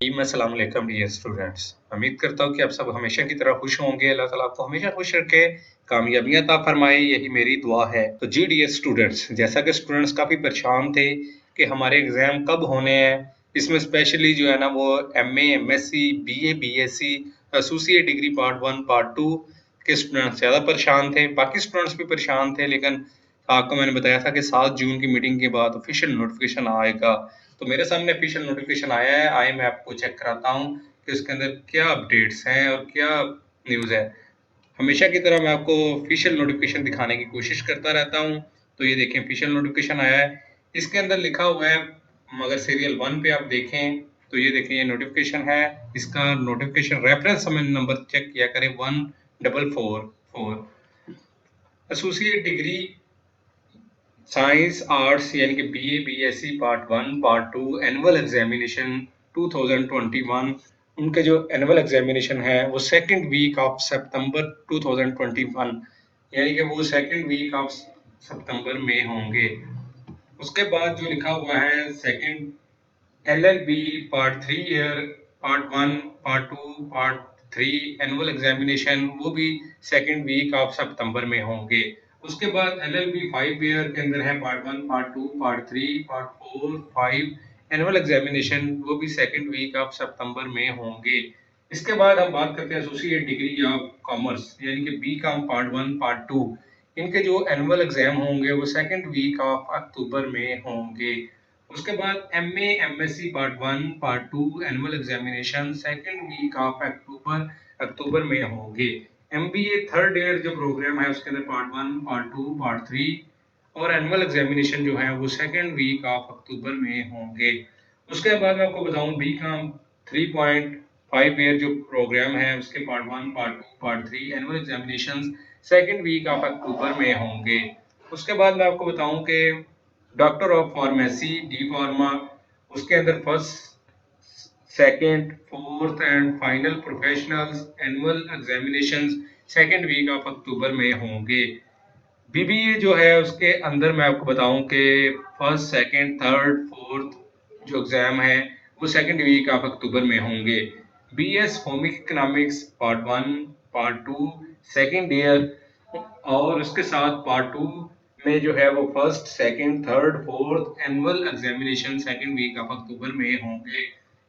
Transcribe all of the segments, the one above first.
अस्सलाम वालेकुम dear students. उम्मीद करता हूँ कि आप सब हमेशा की तरह खुश होंगे। अल्लाह ताला आपको हमेशा खुश रखे, कामयाबियाँ अता फरमाए, यही मेरी दुआ है। तो जी डियर स्टूडेंट्स, जैसा कि स्टूडेंट्स काफ़ी परेशान थे कि हमारे एग्ज़ाम कब होने हैं। इसमें स्पेशली जो है ना वो MA, MSc, BA, BSc, associate degree part 1, part 2 के स्टूडेंट्स ज़्यादा परेशान थे। बाकी स्टूडेंट्स भी परेशान थे, लेकिन आपको मैंने बताया था कि 7 जून की मीटिंग के बाद ऑफिशियल नोटिफिकेशन आएगा। तो मेरे सामने ऑफिशियल नोटिफिकेशन आया है। आइए मैं आपको चेक कराता हूँ कि उसके अंदर क्या अपडेट्स हैं और क्या न्यूज़ है। हमेशा की तरह मैं आपको ऑफिशियल नोटिफिकेशन दिखाने की कोशिश करता रहता हूँ। तो ये देखें, ऑफिशियल नोटिफिकेशन आया है। इसके अंदर लिखा हुआ है, अगर सीरियल 1 पे आप देखें तो ये देखें, ये नोटिफिकेशन है। इसका नोटिफिकेशन रेफरेंस हमें नंबर चेक किया करें 1444। एसोसिएट डिग्री साइंस आर्ट्स यानी कि BA BSc part 1 part 2 annual examination 2021, उनके जो एनुअल एग्जामिनेशन है वो सेकंड वीक ऑफ सितंबर 2021 यानी कि वो सेकंड वीक ऑफ सितंबर में होंगे। उसके बाद जो लिखा हुआ है second LLB part 3 year part 1 part 2 part 3 annual examination वो भी सेकंड वीक ऑफ सितंबर में होंगे। उसके बाद एलएलबी 5 ईयर के अंदर है part 1 part 2 part 3 part 4 5 annual examination वो भी सेकंड वीक ऑफ सितंबर में होंगे। इसके बाद हम बात करते हैं एसोसिएट डिग्री ऑफ कॉमर्स यानी कि बीकॉम पार्ट 1 पार्ट 2, इनके जो एनुअल एग्जाम होंगे वो सेकंड वीक ऑफ अक्टूबर में होंगे। उसके बाद MA MSc part 1 part 2 annual examination second week of October में होंगे। एमबीए थर्ड ईयर जो प्रोग्राम है उसके अंदर पार्ट 1 पार्ट 2 पार्ट 3 और एनुअल एग्जामिनेशन जो है वो सेकंड वीक ऑफ अक्टूबर में होंगे। उसके बाद मैं आपको बताऊं बीकॉम 3.5 ईयर जो प्रोग्राम है उसके part 1 part 2 part 3 annual examination second week of October में होंगे। उसके बाद मैं आपको बताऊं कि doctor of pharmacy D pharma उसके अंदर first second fourth and final professionals annual examinations second week of October में होंगे। बीबीए जो है उसके अंदर मैं आपको बताऊं कि फर्स्ट सेकंड थर्ड फोर्थ जो एग्जाम है वो सेकंड वीक ऑफ अक्टूबर में होंगे। BS home economics part 1 part 2 second year और उसके साथ पार्ट 2 में जो है वो first second third fourth annual examination second week of October में होंगे।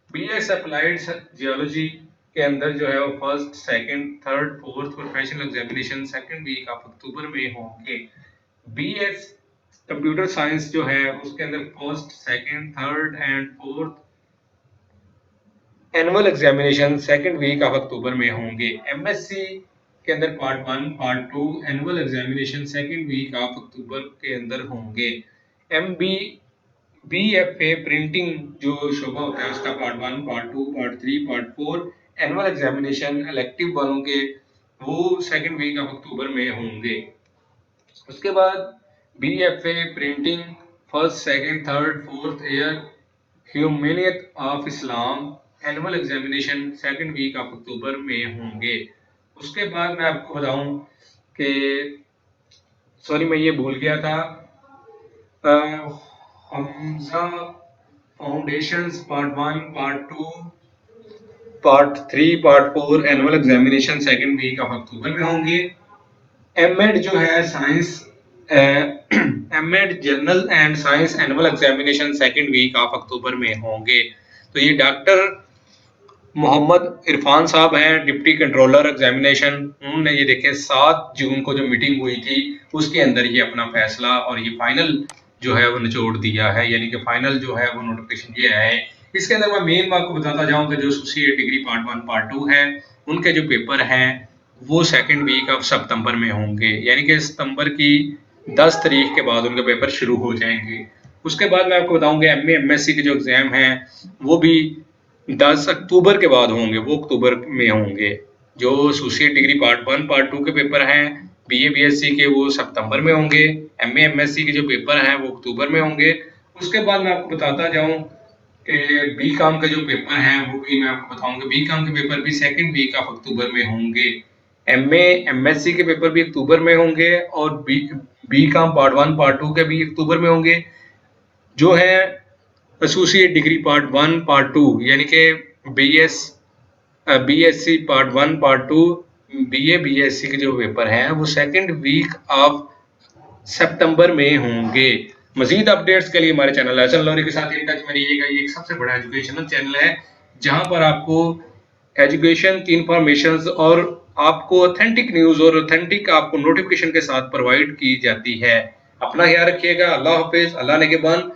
बीएस अप्लाइड जियोलॉजी के अंदर जो है वो first second third fourth professional examination second week of October में होंगे। बीएस कंप्यूटर साइंस जो है उसके अंदर first second third and fourth annual examination second week of October में होंगे। एमएससी के अंदर part 1 part 2 annual examination second week of October के अंदर होंगे। एमबी बीएफए प्रिंटिंग जो शोभा होता है उसका part 1 part 2 part 3 part 4 annual examination elective वालों के वो सेकंड वीक ऑफ अक्टूबर में होंगे। उसके बाद BFA printing first second third fourth year ह्यूमैनियत of Islam annual examination second week of October में होंगे। उसके बाद मैं आपको बताऊं कि सॉरी मैं ये भूल गया था, Hamza foundations part 1 part 2 part 3 part 4 annual examination second week of October में होंगे। एमएड जो है science MEd general and science annual examination second week of October में होंगे। तो ये डॉक्टर मोहम्मद इरफान साहब हैं डिप्टी कंट्रोलर एग्जामिनेशन, उन्होंने ये देखे 7 जून को जो मीटिंग हुई थी उसके अंदर ये अपना फैसला और ये फाइनल जो है वो निचोड़ दिया है, यानी कि फाइनल जो है वो नोटिफिकेशन ये है। इसके अंदर मैं मेन आपको बताता जाऊं कि जो एसोसिएट डिग्री पार्ट 1 पार्ट 2 है उनके जो पेपर हैं वो सेकंड वीक ऑफ सितंबर में होंगे, यानी कि सितंबर की 10 तारीख के बाद उनके पेपर शुरू हो जाएंगे। उसके बाद मैं आपको बताऊंगा एमए एमएससी के जो एग्जाम हैं वो भी 10 अक्टूबर के बाद होंगे, वो अक्टूबर में होंगे। जो एसोसिएट डिग्री पार्ट 1 पार्ट 2 के पेपर हैं बीए बीएससी के वो सितंबर में होंगे। एमए एमएससी के जो पेपर हैं वो अक्टूबर में होंगे। उसके बाद मैं आपको बताता जाऊं कि बी कॉम के जो पेपर हैं वो भी मैं आपको बताऊंगा। बी कॉम के पेपर भी सेकंड वीक ऑफ अक्टूबर में होंगे। एमए एमएससी के पेपर भी अक्टूबर में होंगे और बी कॉम पार्ट 1 पार्ट 2 के भी अक्टूबर में होंगे। जो है एसोसिएट डिग्री पार्ट 1 पार्ट 2 यानी कि BSc part 1 part 2 BA BSc के जो पेपर हैं वो सेकंड वीक ऑफ सितंबर में होंगे। मजीद अपडेट्स के लिए हमारे चैनल एहसन लोरी के साथ इन टच में रहिएगा। ये एक सबसे बड़ा एजुकेशनल चैनल है जहां पर आपको एजुकेशन की इंफॉर्मेशन और आपको ऑथेंटिक न्यूज और ऑथेंटिक आपको नोटिफिकेशन के साथ प्रोवाइड की जाती है। अपना ख्याल रखिएगा। अल्लाह हाफिज, अल्लाह ने के बाद।